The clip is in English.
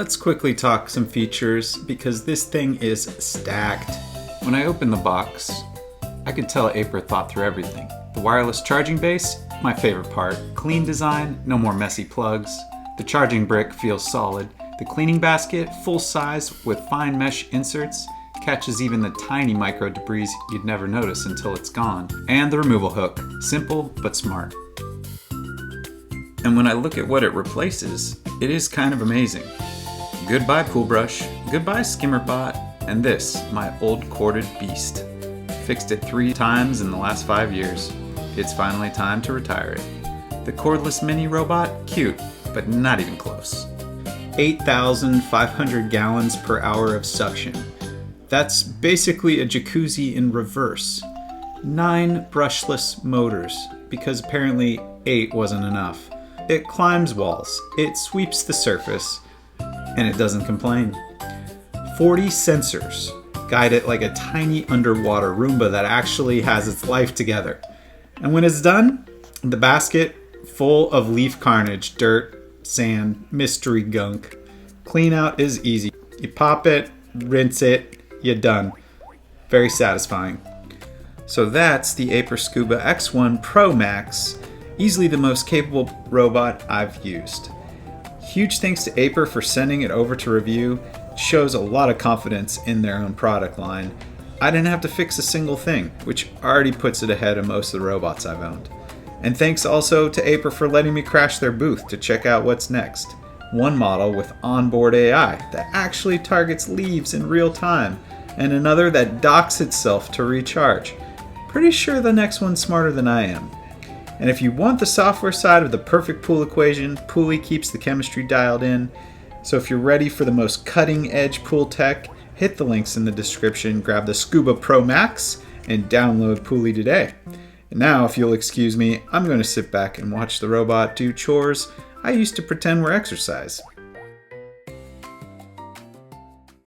Let's quickly talk some features because this thing is stacked. When I opened the box, I could tell Aiper thought through everything. The wireless charging base, my favorite part. Clean design, no more messy plugs. The charging brick feels solid. The cleaning basket, full size with fine mesh inserts, catches even the tiny micro debris you'd never notice until it's gone. And the removal hook, simple but smart. And when I look at what it replaces, it is kind of amazing. Goodbye pool brush, goodbye skimmer pot, and this, my old corded beast. Fixed it 3 times in the last 5 years. It's finally time to retire it. The cordless mini robot, cute, but not even close. 8,500 gallons per hour of suction. That's basically a jacuzzi in reverse. 9 brushless motors, because apparently 8 wasn't enough. It climbs walls, it sweeps the surface, and it doesn't complain. 40 sensors guide it like a tiny underwater Roomba that actually has its life together. And when it's done, the basket full of leaf carnage, dirt, sand, mystery gunk. Clean out is easy. You pop it, rinse it, you're done. Very satisfying. So that's the Aiper Scuba X1 Pro Max, easily the most capable robot I've used. Huge thanks to Aiper for sending it over to review. It shows a lot of confidence in their own product line. I didn't have to fix a single thing, which already puts it ahead of most of the robots I've owned. And thanks also to Aiper for letting me crash their booth to check out what's next. One model with onboard AI that actually targets leaves in real time, and another that docks itself to recharge. Pretty sure the next one's smarter than I am. And if you want the software side of the perfect pool equation, Pooley keeps the chemistry dialed in. So if you're ready for the most cutting-edge pool tech, hit the links in the description, grab the Scuba Pro Max, and download Pooley today. And now, if you'll excuse me, I'm going to sit back and watch the robot do chores I used to pretend were exercise.